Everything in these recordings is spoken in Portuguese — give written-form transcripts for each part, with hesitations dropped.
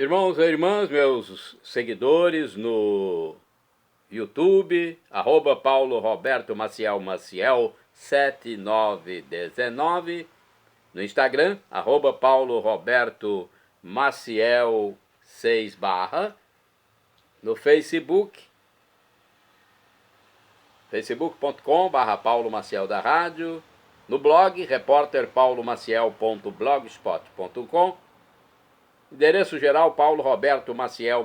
Irmãos e irmãs, meus seguidores no YouTube, Paulo Roberto Maciel 7919, no Instagram, Paulo Roberto Maciel 6 no Facebook, facebook.com/Paulo Maciel da Rádio, no blog, repórterpaulomaciel.blogspot.com, endereço geral Paulo Roberto Maciel.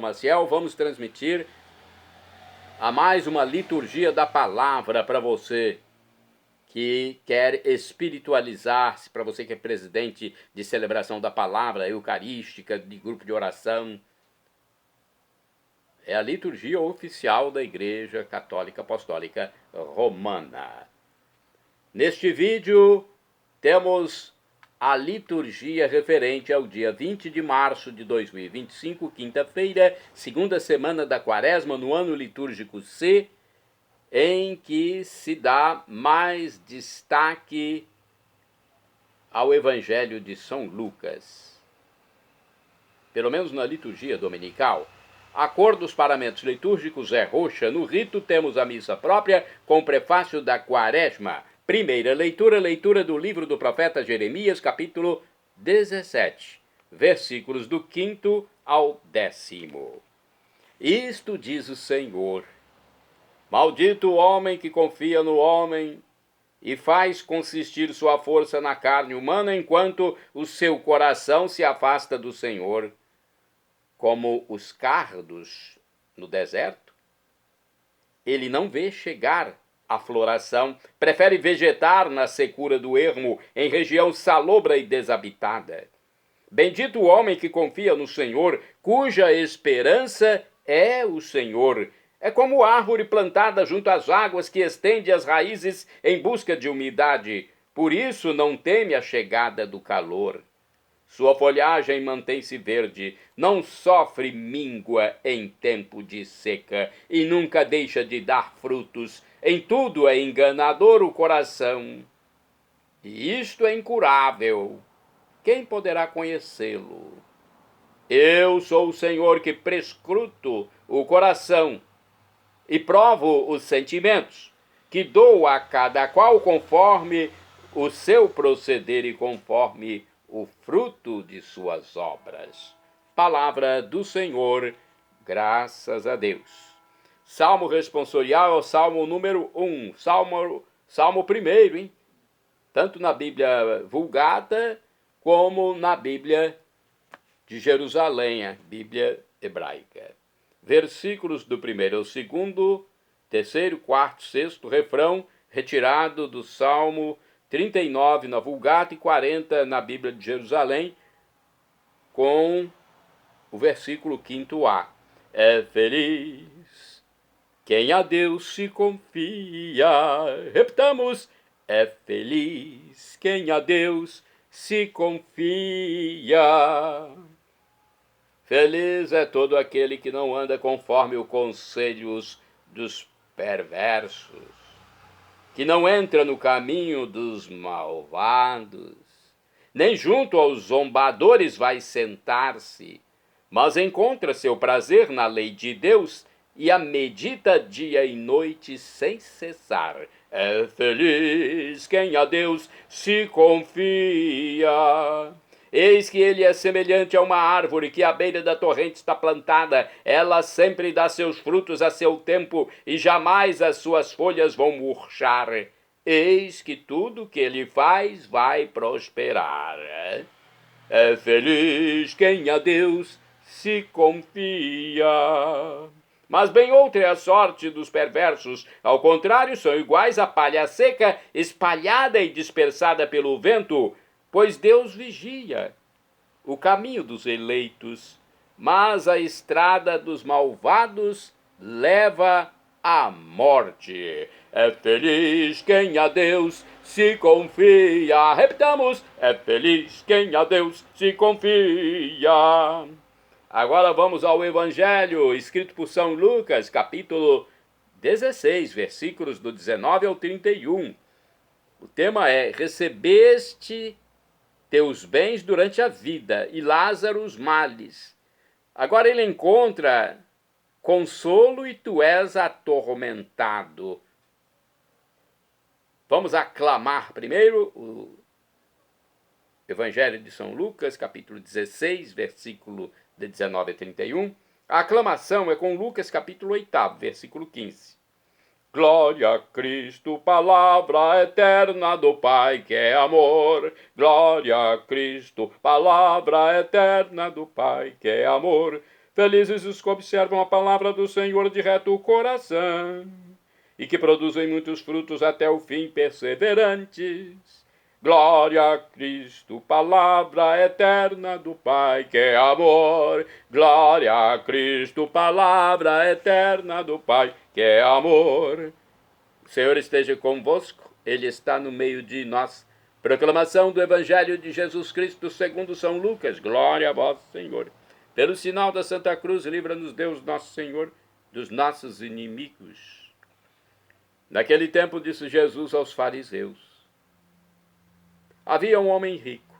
Vamos transmitir a mais uma liturgia da palavra para você que quer espiritualizar-se, para você que é presidente de celebração da palavra eucarística, de grupo de oração. É a liturgia oficial da Igreja Católica Apostólica Romana. Neste vídeo temos a liturgia referente ao dia 20 de março de 2025, quinta-feira, segunda semana da Quaresma, no ano litúrgico C, em que se dá mais destaque ao Evangelho de São Lucas. Pelo menos na liturgia dominical. A cor dos paramentos litúrgicos é roxa. No rito temos a missa própria com o prefácio da Quaresma. Primeira leitura, leitura do livro do profeta Jeremias, capítulo 17, versículos do 5º ao 10º. Isto diz o Senhor: maldito o homem que confia no homem e faz consistir sua força na carne humana, enquanto o seu coração se afasta do Senhor. Como os cardos no deserto, ele não vê chegar a floração, prefere vegetar na secura do ermo, em região salobra e desabitada. Bendito o homem que confia no Senhor, cuja esperança é o Senhor. É como árvore plantada junto às águas, que estende as raízes em busca de umidade. Por isso não teme a chegada do calor. Sua folhagem mantém-se verde, não sofre míngua em tempo de seca e nunca deixa de dar frutos. Em tudo é enganador o coração, e isto é incurável. Quem poderá conhecê-lo? Eu sou o Senhor que prescruto o coração e provo os sentimentos, que dou a cada qual conforme o seu proceder e conforme o fruto de suas obras. Palavra do Senhor, graças a Deus. Salmo responsorial é o Salmo número 1, Salmo primeiro, hein? Tanto na Bíblia Vulgata como na Bíblia de Jerusalém, a Bíblia hebraica. Versículos do 1º ao 2º, 3º, 4º, 6º, refrão retirado do Salmo 39 na Vulgata e 40 na Bíblia de Jerusalém, com o versículo 5a. É feliz quem a Deus se confia. Repitamos: é feliz quem a Deus se confia. Feliz é todo aquele que não anda conforme os conselhos dos perversos, que não entra no caminho dos malvados, nem junto aos zombadores vai sentar-se, mas encontra seu prazer na lei de Deus e a medita dia e noite sem cessar. É feliz quem a Deus se confia. Eis que ele é semelhante a uma árvore que à beira da torrente está plantada. Ela sempre dá seus frutos a seu tempo e jamais as suas folhas vão murchar. Eis que tudo que ele faz vai prosperar. É feliz quem a Deus se confia. Mas bem outra é a sorte dos perversos. Ao contrário, são iguais à palha seca, espalhada e dispersada pelo vento. Pois Deus vigia o caminho dos eleitos, mas a estrada dos malvados leva à morte. É feliz quem a Deus se confia. Repitamos: é feliz quem a Deus se confia. Agora vamos ao Evangelho escrito por São Lucas, capítulo 16, versículos do 19 ao 31. O tema é: recebeste teus bens durante a vida, e Lázaro os males. Agora ele encontra consolo e tu és atormentado. Vamos aclamar primeiro o Evangelho de São Lucas, capítulo 16, versículo de 19 a 31. A aclamação é com Lucas, capítulo 8, versículo 15. Glória a Cristo, palavra eterna do Pai que é amor. Glória a Cristo, palavra eterna do Pai que é amor. Felizes os que observam a palavra do Senhor de reto coração e que produzem muitos frutos até o fim perseverantes. Glória a Cristo, palavra eterna do Pai que é amor. Glória a Cristo, palavra eterna do Pai que é amor. O Senhor esteja convosco, Ele está no meio de nós. Proclamação do Evangelho de Jesus Cristo segundo São Lucas. Glória a vós, Senhor. Pelo sinal da Santa Cruz, livra-nos Deus nosso Senhor dos nossos inimigos. Naquele tempo disse Jesus aos fariseus: havia um homem rico,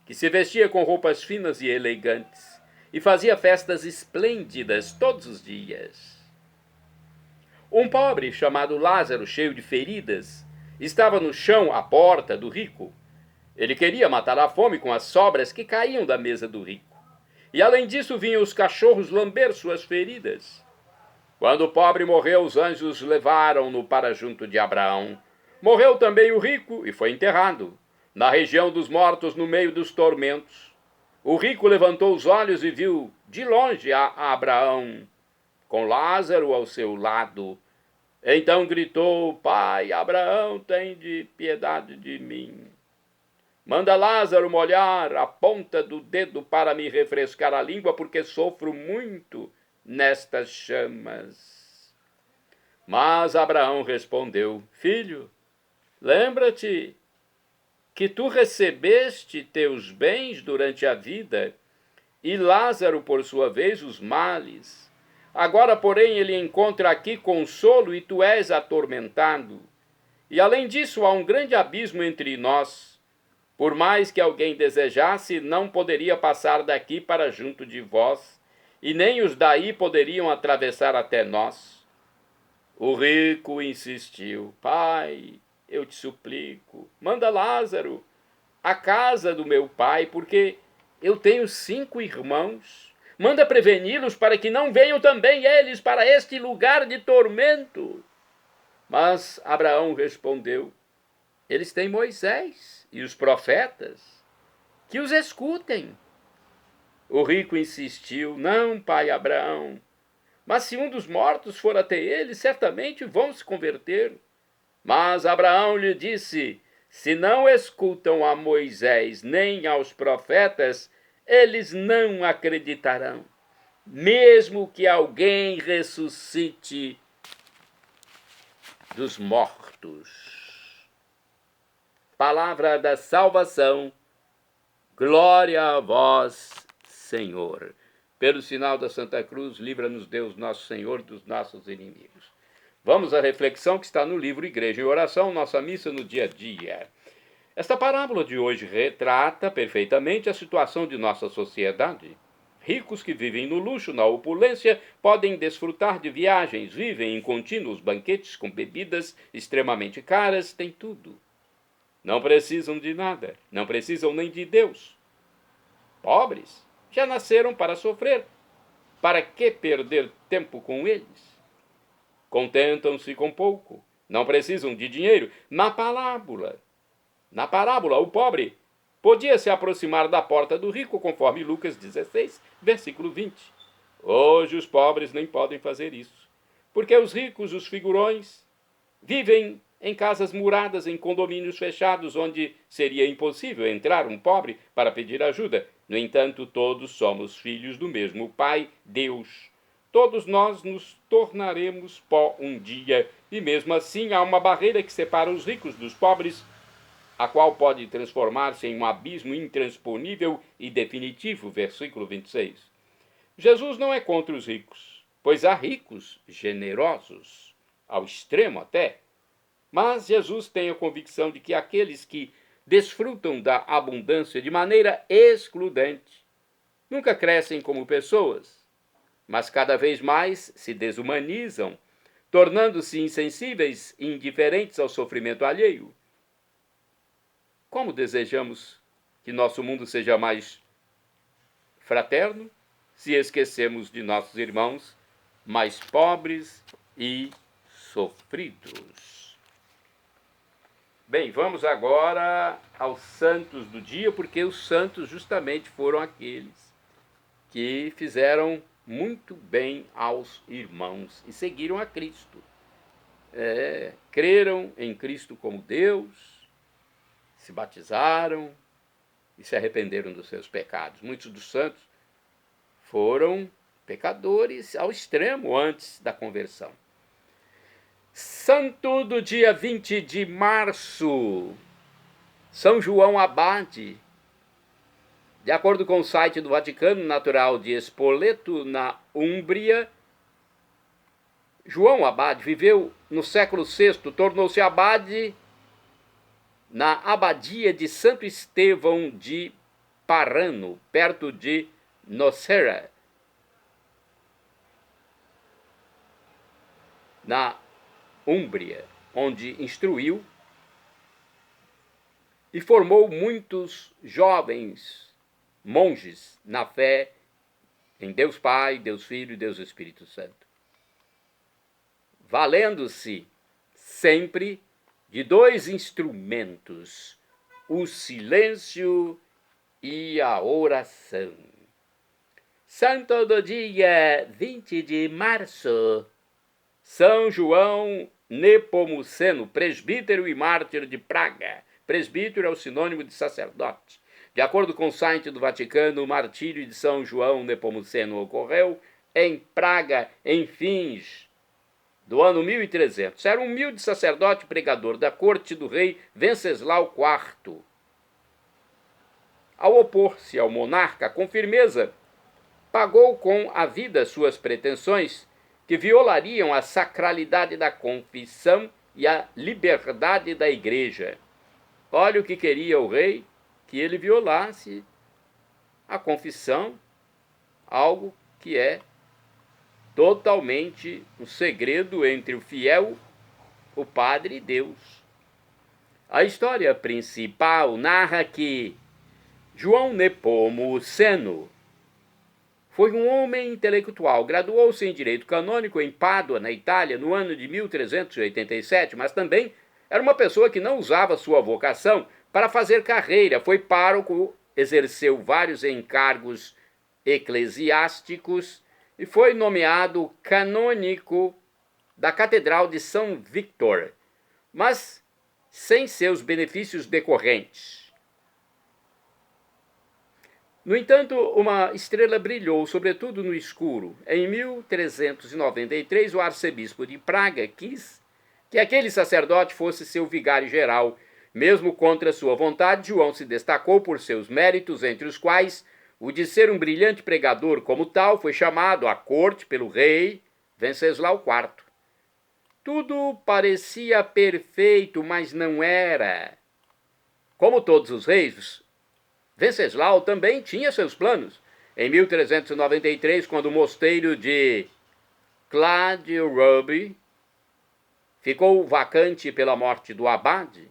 que se vestia com roupas finas e elegantes, e fazia festas esplêndidas todos os dias. Um pobre, chamado Lázaro, cheio de feridas, estava no chão à porta do rico. Ele queria matar a fome com as sobras que caíam da mesa do rico. E além disso vinham os cachorros lamber suas feridas. Quando o pobre morreu, os anjos levaram-no para junto de Abraão. Morreu também o rico e foi enterrado na região dos mortos, no meio dos tormentos. O rico levantou os olhos e viu de longe a Abraão, com Lázaro ao seu lado. Então gritou: Pai, Abraão, tende piedade de mim. Manda Lázaro molhar a ponta do dedo para me refrescar a língua, porque sofro muito nestas chamas. Mas Abraão respondeu: Filho, lembra-te que tu recebeste teus bens durante a vida, e Lázaro, por sua vez, os males. Agora, porém, ele encontra aqui consolo e tu és atormentado. E, além disso, há um grande abismo entre nós. Por mais que alguém desejasse, não poderia passar daqui para junto de vós, e nem os daí poderiam atravessar até nós. O rico insistiu: Pai, eu te suplico, manda Lázaro à casa do meu pai, porque eu tenho 5 irmãos. Manda preveni-los para que não venham também eles para este lugar de tormento. Mas Abraão respondeu: eles têm Moisés e os profetas, que os escutem. O rico insistiu: não, pai Abraão, mas se um dos mortos for até eles, certamente vão se converter. Mas Abraão lhe disse: se não escutam a Moisés nem aos profetas, eles não acreditarão, mesmo que alguém ressuscite dos mortos. Palavra da salvação, glória a vós, Senhor. Pelo sinal da Santa Cruz, livra-nos Deus nosso Senhor dos nossos inimigos. Vamos à reflexão que está no livro Igreja em Oração, nossa missa no dia a dia. Esta parábola de hoje retrata perfeitamente a situação de nossa sociedade. Ricos que vivem no luxo, na opulência, podem desfrutar de viagens, vivem em contínuos banquetes com bebidas extremamente caras, têm tudo. Não precisam de nada, não precisam nem de Deus. Pobres já nasceram para sofrer. Para que perder tempo com eles? Contentam-se com pouco, não precisam de dinheiro. Na parábola, o pobre podia se aproximar da porta do rico, conforme Lucas 16, versículo 20. Hoje os pobres nem podem fazer isso, porque os ricos, os figurões, vivem em casas muradas, em condomínios fechados, onde seria impossível entrar um pobre para pedir ajuda. No entanto, todos somos filhos do mesmo Pai, Deus. Todos nós nos tornaremos pó um dia, e mesmo assim há uma barreira que separa os ricos dos pobres, a qual pode transformar-se em um abismo intransponível e definitivo. Versículo 26. Jesus não é contra os ricos, pois há ricos generosos, ao extremo até. Mas Jesus tem a convicção de que aqueles que desfrutam da abundância de maneira excludente nunca crescem como pessoas, mas cada vez mais se desumanizam, tornando-se insensíveis e indiferentes ao sofrimento alheio. Como desejamos que nosso mundo seja mais fraterno, se esquecemos de nossos irmãos mais pobres e sofridos. Bem, vamos agora aos santos do dia, porque os santos justamente foram aqueles que fizeram muito bem aos irmãos e seguiram a Cristo. Creram em Cristo como Deus, se batizaram e se arrependeram dos seus pecados. Muitos dos santos foram pecadores ao extremo antes da conversão. Santo do dia 20 de março, São João Abade. De acordo com o site do Vaticano, natural de Spoleto, na Úmbria, João Abade viveu no século VI, tornou-se abade na abadia de Santo Estevão de Parano, perto de Nocera, na Úmbria, onde instruiu e formou muitos jovens monges na fé em Deus Pai, Deus Filho e Deus Espírito Santo, valendo-se sempre de dois instrumentos, o silêncio e a oração. Santo do dia 20 de março, São João Nepomuceno, presbítero e mártir de Praga. Presbítero é o sinônimo de sacerdote. De acordo com o site do Vaticano, o martírio de São João Nepomuceno ocorreu em Praga em fins do ano 1300. Era um humilde sacerdote pregador da corte do rei Venceslau IV. Ao opor-se ao monarca com firmeza, pagou com a vida suas pretensões que violariam a sacralidade da confissão e a liberdade da igreja. Olha o que queria o rei, que ele violasse a confissão, algo que é totalmente um segredo entre o fiel, o padre e Deus. A história principal narra que João Nepomuceno foi um homem intelectual, graduou-se em Direito Canônico em Pádua, na Itália, no ano de 1387, mas também era uma pessoa que não usava sua vocação para fazer carreira. Foi pároco, exerceu vários encargos eclesiásticos e foi nomeado canônico da Catedral de São Victor, mas sem seus benefícios decorrentes. No entanto, uma estrela brilhou, sobretudo no escuro. Em 1393, o arcebispo de Praga quis que aquele sacerdote fosse seu vigário geral. Mesmo contra sua vontade, João se destacou por seus méritos, entre os quais o de ser um brilhante pregador. Como tal, foi chamado à corte pelo rei Venceslau IV. Tudo parecia perfeito, mas não era. Como todos os reis, Venceslau também tinha seus planos. Em 1393, quando o mosteiro de Kladruby ficou vacante pela morte do abade,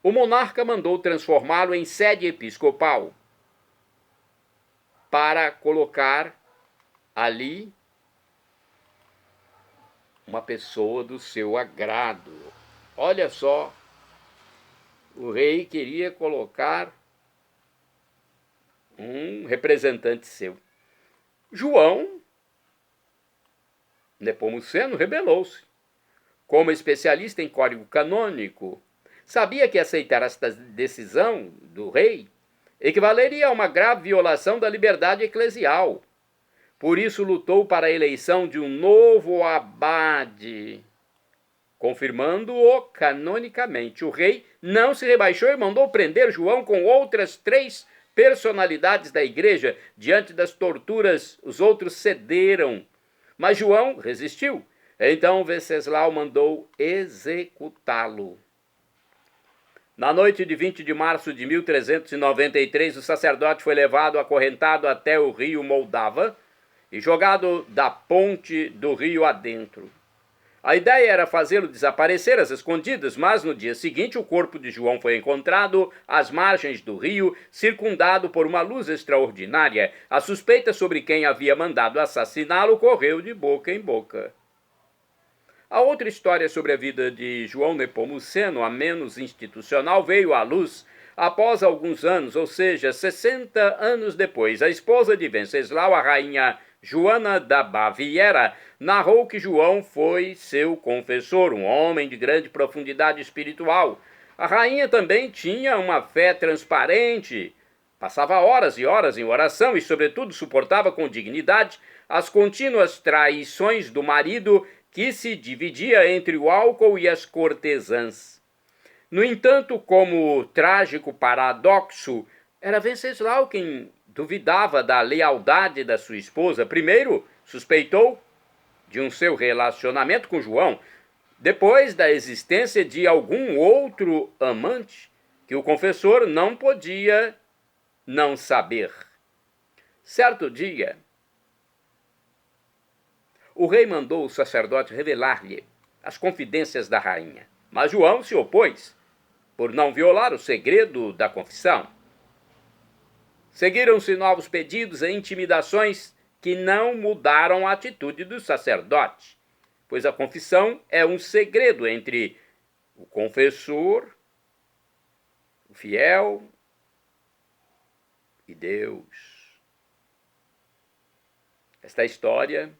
o monarca mandou transformá-lo em sede episcopal para colocar ali uma pessoa do seu agrado. Olha só, o rei queria colocar um representante seu. João Nepomuceno rebelou-se. Como especialista em código canônico, sabia que aceitar esta decisão do rei equivaleria a uma grave violação da liberdade eclesial. Por isso lutou para a eleição de um novo abade, confirmando-o canonicamente. O rei não se rebaixou e mandou prender João com outras 3 personalidades da igreja. Diante das torturas, os outros cederam, mas João resistiu. Então Venceslau mandou executá-lo. Na noite de 20 de março de 1393, o sacerdote foi levado acorrentado até o rio Moldava e jogado da ponte do rio adentro. A ideia era fazê-lo desaparecer às escondidas, mas no dia seguinte o corpo de João foi encontrado às margens do rio, circundado por uma luz extraordinária. A suspeita sobre quem havia mandado assassiná-lo correu de boca em boca. A outra história sobre a vida de João Nepomuceno, a menos institucional, veio à luz após alguns anos, ou seja, 60 anos depois. A esposa de Venceslau, a rainha Joana da Baviera, narrou que João foi seu confessor, um homem de grande profundidade espiritual. A rainha também tinha uma fé transparente, passava horas e horas em oração e, sobretudo, suportava com dignidade as contínuas traições do marido, que se dividia entre o álcool e as cortesãs. No entanto, como trágico paradoxo, era Venceslau quem duvidava da lealdade da sua esposa. Primeiro, suspeitou de um seu relacionamento com João, depois da existência de algum outro amante que o confessor não podia não saber. Certo dia, o rei mandou o sacerdote revelar-lhe as confidências da rainha, mas João se opôs por não violar o segredo da confissão. Seguiram-se novos pedidos e intimidações que não mudaram a atitude do sacerdote, pois a confissão é um segredo entre o confessor, o fiel e Deus. Esta história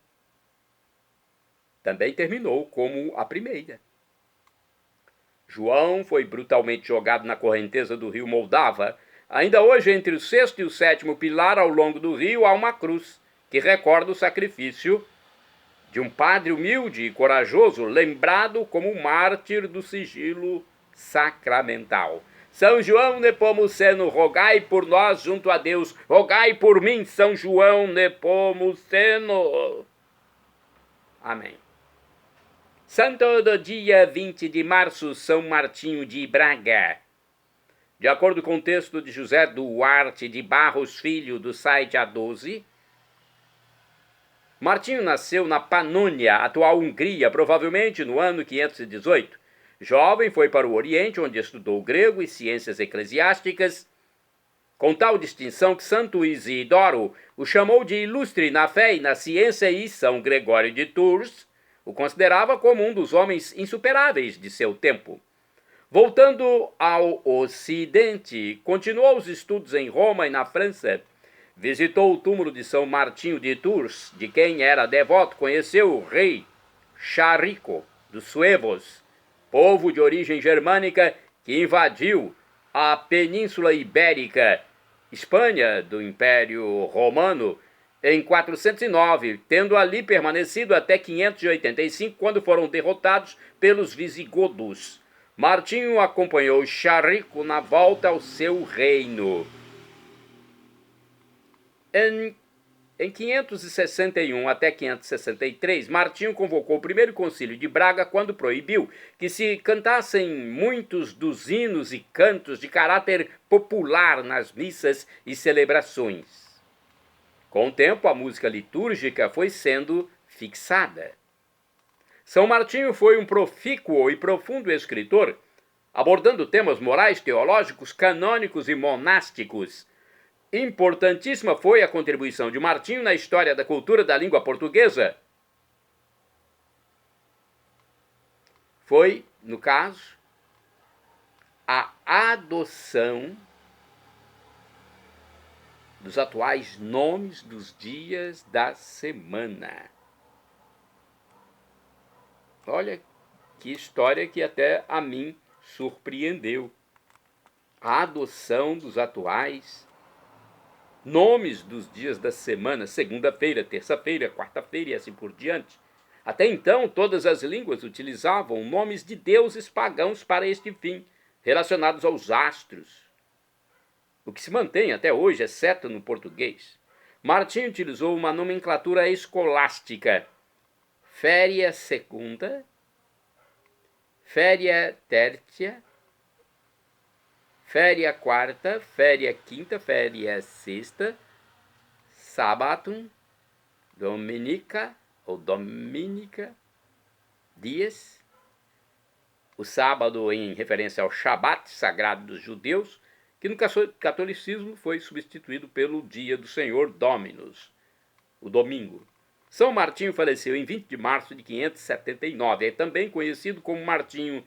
também terminou como a primeira. João foi brutalmente jogado na correnteza do rio Moldava. Ainda hoje, entre o sexto e o sétimo pilar, ao longo do rio, há uma cruz que recorda o sacrifício de um padre humilde e corajoso, lembrado como mártir do sigilo sacramental. São João Nepomuceno, rogai por nós junto a Deus. Rogai por mim, São João Nepomuceno. Amém. Santo do dia 20 de março, São Martinho de Braga. De acordo com o texto de José Duarte de Barros Filho, do site A12, Martinho nasceu na Panônia, atual Hungria, provavelmente no ano 518. Jovem, foi para o Oriente, onde estudou grego e ciências eclesiásticas, com tal distinção que Santo Isidoro o chamou de ilustre na fé e na ciência, e São Gregório de Tours o considerava como um dos homens insuperáveis de seu tempo. Voltando ao Ocidente, continuou os estudos em Roma e na França. Visitou o túmulo de São Martinho de Tours, de quem era devoto. Conheceu o rei Charico dos Suevos, povo de origem germânica que invadiu a Península Ibérica, Espanha do Império Romano, em 409, tendo ali permanecido até 585, quando foram derrotados pelos visigodos. Martinho acompanhou Charico na volta ao seu reino. Em 561 até 563, Martinho convocou o primeiro concílio de Braga, quando proibiu que se cantassem muitos dos hinos e cantos de caráter popular nas missas e celebrações. Com o tempo, a música litúrgica foi sendo fixada. São Martinho foi um profícuo e profundo escritor, abordando temas morais, teológicos, canônicos e monásticos. Importantíssima foi a contribuição de Martinho na história da cultura da língua portuguesa. Foi, no caso, a adoção dos atuais nomes dos dias da semana. Olha que história que até a mim surpreendeu. A adoção dos atuais nomes dos dias da semana, segunda-feira, terça-feira, quarta-feira e assim por diante. Até então, todas as línguas utilizavam nomes de deuses pagãos para este fim, relacionados aos astros, o que se mantém até hoje, exceto no português. Martinho utilizou uma nomenclatura escolástica: féria segunda, féria tertia, féria quarta, féria quinta, féria sexta, sábatum, Dominica, ou Domínica, dias. O sábado em referência ao Shabat, sagrado dos judeus, que no catolicismo foi substituído pelo dia do Senhor Dominus, o domingo. São Martinho faleceu em 20 de março de 579. É também conhecido como Martinho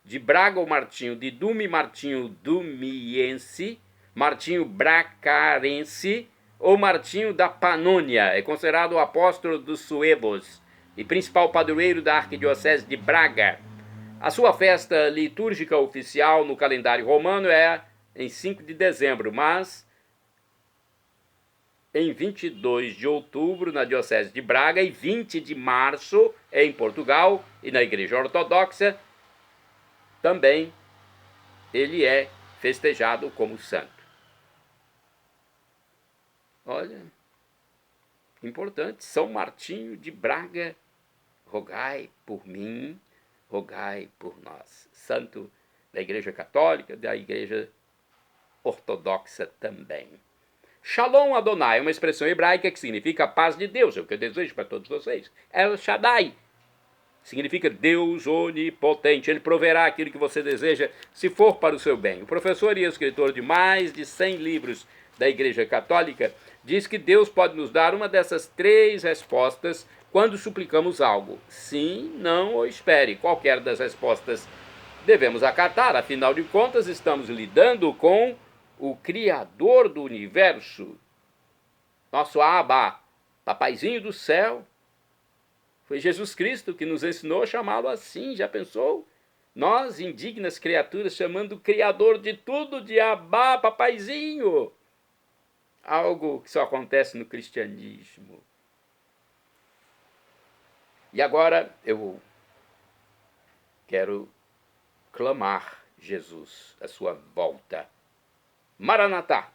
de Braga ou Martinho de Dume, Martinho dumiense, Martinho bracarense ou Martinho da Panônia. É considerado o apóstolo dos suevos e principal padroeiro da arquidiocese de Braga. A sua festa litúrgica oficial no calendário romano é em 5 de dezembro, mas em 22 de outubro na diocese de Braga e 20 de março em Portugal e na Igreja Ortodoxa também ele é festejado como santo. Olha, importante, São Martinho de Braga, rogai por mim, rogai por nós. Santo da Igreja Católica, da Igreja Ortodoxa também. Shalom Adonai é uma expressão hebraica que significa a paz de Deus, é o que eu desejo para todos vocês. El Shaddai significa Deus onipotente, ele proverá aquilo que você deseja, se for para o seu bem. O professor e escritor de mais de 100 livros da Igreja Católica diz que Deus pode nos dar uma dessas 3 respostas quando suplicamos algo. Sim, não ou espere. Qualquer das respostas devemos acatar, afinal de contas estamos lidando com o Criador do Universo, nosso Abba, papaizinho do céu. Foi Jesus Cristo que nos ensinou a chamá-lo assim, já pensou? Nós, indignas criaturas, chamando o Criador de tudo de Abba, papaizinho. Algo que só acontece no cristianismo. E agora eu quero clamar Jesus, a sua volta. Maranatá,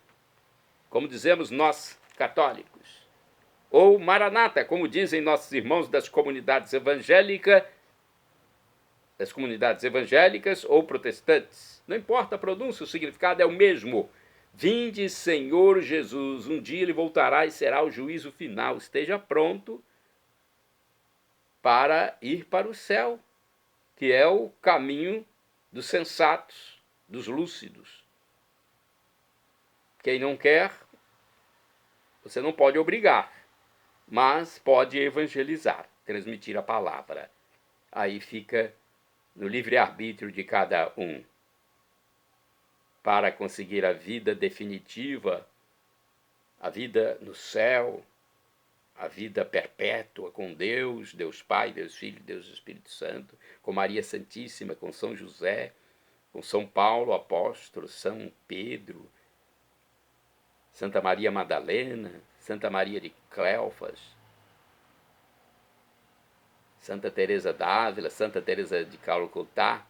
como dizemos nós católicos. Ou Maranata, como dizem nossos irmãos das comunidades evangélicas ou protestantes. Não importa a pronúncia, o significado é o mesmo. Vinde, Senhor Jesus, um dia ele voltará e será o juízo final. Esteja pronto para ir para o céu, que é o caminho dos sensatos, dos lúcidos. Quem não quer, você não pode obrigar, mas pode evangelizar, transmitir a palavra. Aí fica no livre-arbítrio de cada um. Para conseguir a vida definitiva, a vida no céu, a vida perpétua com Deus, Deus Pai, Deus Filho, Deus Espírito Santo, com Maria Santíssima, com São José, com São Paulo apóstolo, São Pedro, Santa Maria Madalena, Santa Maria de Cleofas, Santa Teresa d'Ávila, Santa Teresa de Calcutá,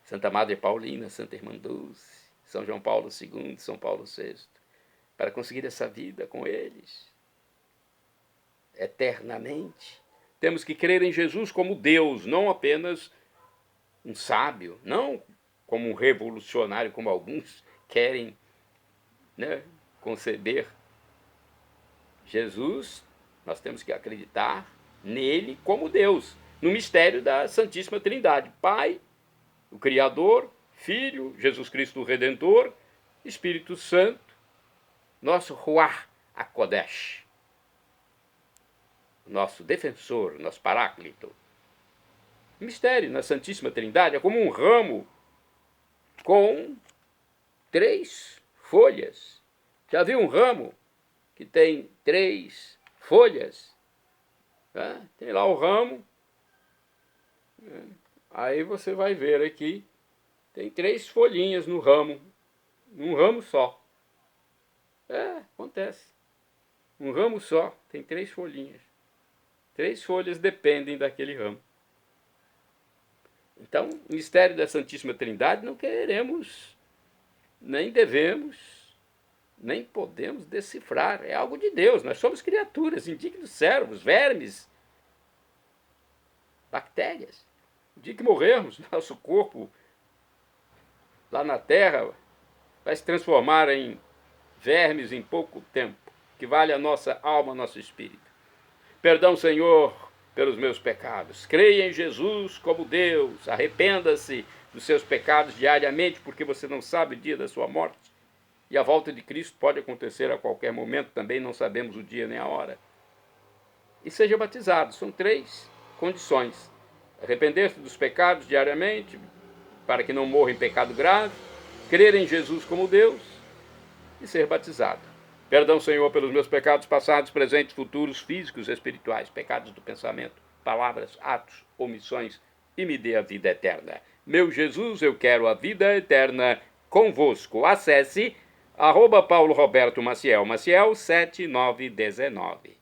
Santa Madre Paulina, Santa Irmã Dulce, São João Paulo II, São Paulo VI, para conseguir essa vida com eles, eternamente. Temos que crer em Jesus como Deus, não apenas um sábio, não como um revolucionário, como alguns querem, né, conceber. Jesus, nós temos que acreditar nele como Deus, no mistério da Santíssima Trindade. Pai, o Criador, Filho, Jesus Cristo o Redentor, Espírito Santo, nosso Ruach HaKodesh, nosso defensor, nosso paráclito. O mistério na Santíssima Trindade é como um ramo com 3 folhas. Já viu um ramo que tem 3 folhas? Tá? Tem lá o ramo. Aí você vai ver aqui, tem 3 folhinhas no ramo. Um ramo só. Acontece. Um ramo só, tem 3 folhinhas. 3 folhas dependem daquele ramo. Então, o mistério da Santíssima Trindade não queremos, nem devemos, nem podemos decifrar. É algo de Deus. Nós somos criaturas, indignos servos, vermes, bactérias. No dia que morrermos, nosso corpo lá na Terra vai se transformar em vermes em pouco tempo, que vale a nossa alma, nosso espírito. Perdão, Senhor, pelos meus pecados. Creia em Jesus como Deus. Arrependa-se dos seus pecados diariamente, porque você não sabe o dia da sua morte. E a volta de Cristo pode acontecer a qualquer momento, também não sabemos o dia nem a hora. E seja batizado. São 3 condições. Arrepender-se dos pecados diariamente, para que não morra em pecado grave, crer em Jesus como Deus e ser batizado. Perdão, Senhor, pelos meus pecados passados, presentes, futuros, físicos e espirituais, pecados do pensamento, palavras, atos, omissões, e me dê a vida eterna. Meu Jesus, eu quero a vida eterna convosco. Acesse @PauloRobertoMaciel, Maciel 7919.